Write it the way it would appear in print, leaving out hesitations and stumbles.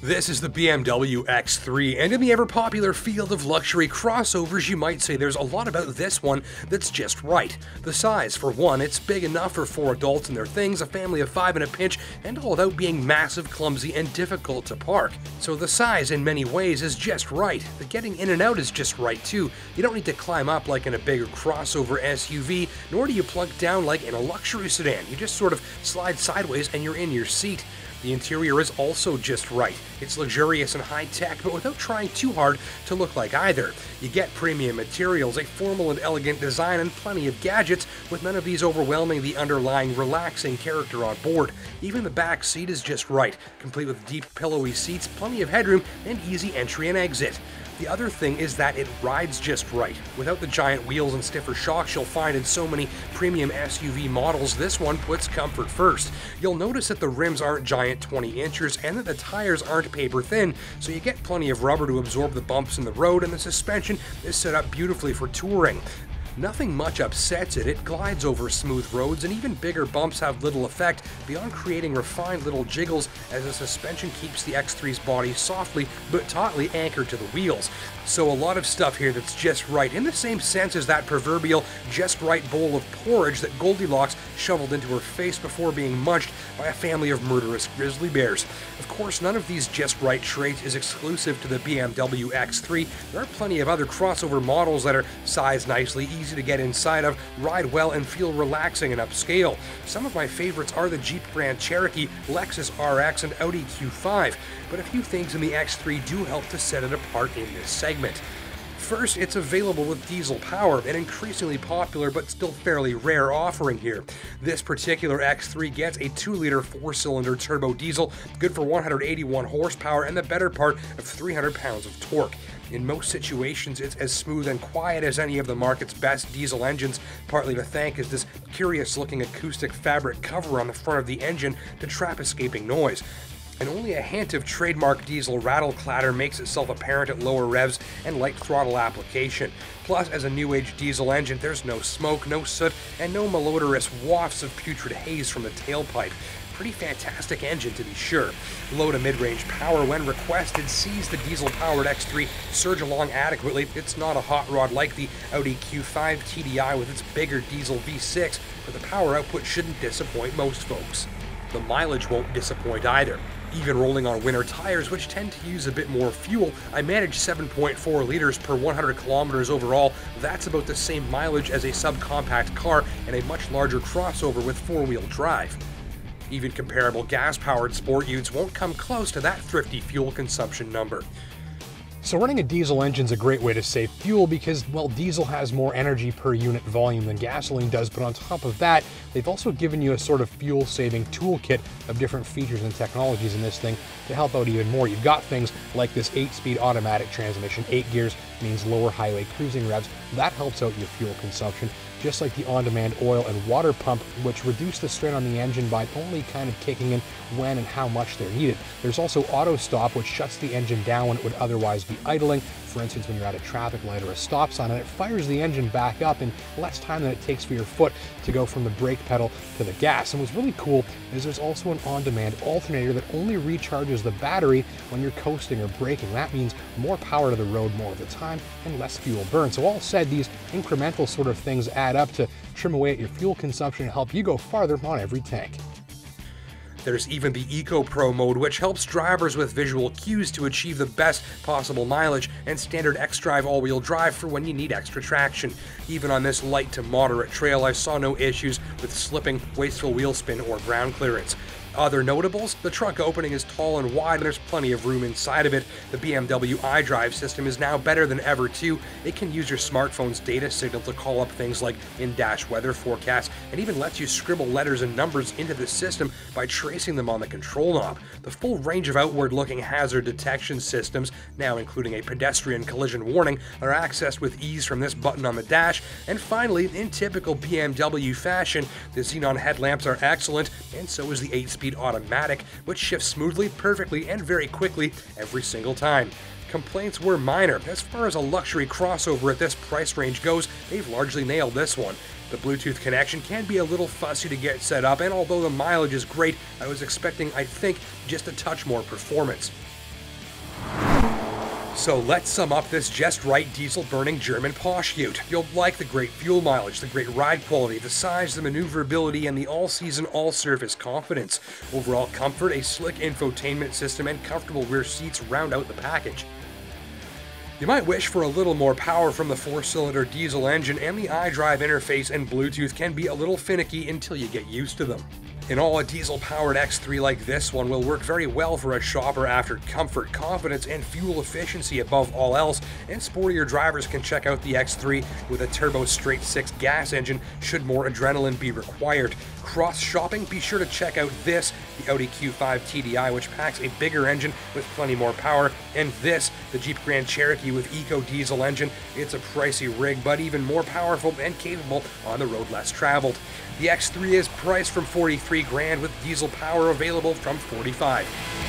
This is the BMW X3, and in the ever-popular field of luxury crossovers, you might say there's a lot about this one that's just right. The size, for one, it's big enough for 4 adults and their things, a family of 5 in a pinch, and all without being massive, clumsy, and difficult to park. So the size, in many ways, is just right. The getting in and out is just right, too. You don't need to climb up like in a bigger crossover SUV, nor do you plunk down like in a luxury sedan. You just sort of slide sideways and you're in your seat. The interior is also just right. It's luxurious and high-tech, but without trying too hard to look like either. You get premium materials, a formal and elegant design, and plenty of gadgets, with none of these overwhelming the underlying relaxing character on board. Even the back seat is just right, complete with deep pillowy seats, plenty of headroom, and easy entry and exit. The other thing is that it rides just right. Without the giant wheels and stiffer shocks you'll find in so many premium SUV models, this one puts comfort first. You'll notice that the rims aren't giant 20 inches and that the tires aren't paper thin, so you get plenty of rubber to absorb the bumps in the road, and the suspension is set up beautifully for touring. Nothing much upsets it, it glides over smooth roads, and even bigger bumps have little effect beyond creating refined little jiggles as the suspension keeps the X3's body softly but tautly anchored to the wheels. So a lot of stuff here that's just right, in the same sense as that proverbial just right bowl of porridge that Goldilocks shoveled into her face before being munched by a family of murderous grizzly bears. Of course, none of these just right traits is exclusive to the BMW X3. There are plenty of other crossover models that are sized nicely, easy to get inside of, ride well, and feel relaxing and upscale. Some of my favorites are the Jeep Grand Cherokee, Lexus RX, and Audi Q5, but a few things in the X3 do help to set it apart in this segment. First, it's available with diesel power, an increasingly popular but still fairly rare offering here. This particular X3 gets a 2-liter 4-cylinder turbo diesel, good for 181 horsepower and the better part of 300 pounds of torque. In most situations, it's as smooth and quiet as any of the market's best diesel engines, partly to thank is this curious-looking acoustic fabric cover on the front of the engine to trap escaping noise. And only a hint of trademark diesel rattle clatter makes itself apparent at lower revs and light throttle application. Plus, as a new-age diesel engine, there's no smoke, no soot, and no malodorous wafts of putrid haze from the tailpipe. Pretty fantastic engine, to be sure. Low to mid-range power, when requested, sees the diesel-powered X3 surge along adequately. It's not a hot rod like the Audi Q5 TDI with its bigger diesel V6, but the power output shouldn't disappoint most folks. The mileage won't disappoint either. Even rolling on winter tires, which tend to use a bit more fuel, I manage 7.4 liters per 100 kilometers overall. That's about the same mileage as a subcompact car and a much larger crossover with 4-wheel drive. Even comparable gas-powered sport utes won't come close to that thrifty fuel consumption number. So running a diesel engine is a great way to save fuel because, well, diesel has more energy per unit volume than gasoline does, but on top of that, they've also given you a sort of fuel-saving toolkit of different features and technologies in this thing to help out even more. You've got things like this 8-speed automatic transmission. 8 gears means lower highway cruising revs. That helps out your fuel consumption, just like the on-demand oil and water pump, which reduce the strain on the engine by only kind of kicking in when and how much they're needed. There's also auto stop, which shuts the engine down when it would otherwise be idling. For instance, when you're at a traffic light or a stop sign, and it fires the engine back up in less time than it takes for your foot to go from the brake pedal to the gas. And what's really cool is there's also an on-demand alternator that only recharges the battery when you're coasting or braking. That means more power to the road more of the time and less fuel burn. So all said, these incremental sort of things add up to trim away at your fuel consumption and help you go farther on every tank. There's even the Eco Pro mode, which helps drivers with visual cues to achieve the best possible mileage, and standard X-Drive all-wheel drive for when you need extra traction. Even on this light to moderate trail, I saw no issues with slipping, wasteful wheel spin, or ground clearance. Other notables, the trunk opening is tall and wide and there's plenty of room inside of it. The BMW iDrive system is now better than ever too. It can use your smartphone's data signal to call up things like in-dash weather forecasts, and even lets you scribble letters and numbers into the system by tracing them on the control knob. The full range of outward-looking hazard detection systems, now including a pedestrian collision warning, are accessed with ease from this button on the dash. And finally, in typical BMW fashion, the xenon headlamps are excellent, and so is the 8-speed automatic, which shifts smoothly, perfectly, and very quickly every single time. Complaints were minor. As far as a luxury crossover at this price range goes, they've largely nailed this one. The Bluetooth connection can be a little fussy to get set up, and although the mileage is great, I was expecting, I think, just a touch more performance. So let's sum up this just right diesel-burning German posh ute. You'll like the great fuel mileage, the great ride quality, the size, the maneuverability, and the all-season, all-surface confidence. Overall comfort, a slick infotainment system, and comfortable rear seats round out the package. You might wish for a little more power from the 4-cylinder diesel engine, and the iDrive interface and Bluetooth can be a little finicky until you get used to them. In all, a diesel-powered X3 like this one will work very well for a shopper after comfort, confidence, and fuel efficiency above all else, and sportier drivers can check out the X3 with a turbo straight-six gas engine should more adrenaline be required. Cross-shopping, be sure to check out this, the Audi Q5 TDI, which packs a bigger engine with plenty more power, and this, the Jeep Grand Cherokee with eco-diesel engine. It's a pricey rig, but even more powerful and capable on the road less traveled. The X3 is priced from $43,000 with diesel power available from $45,000.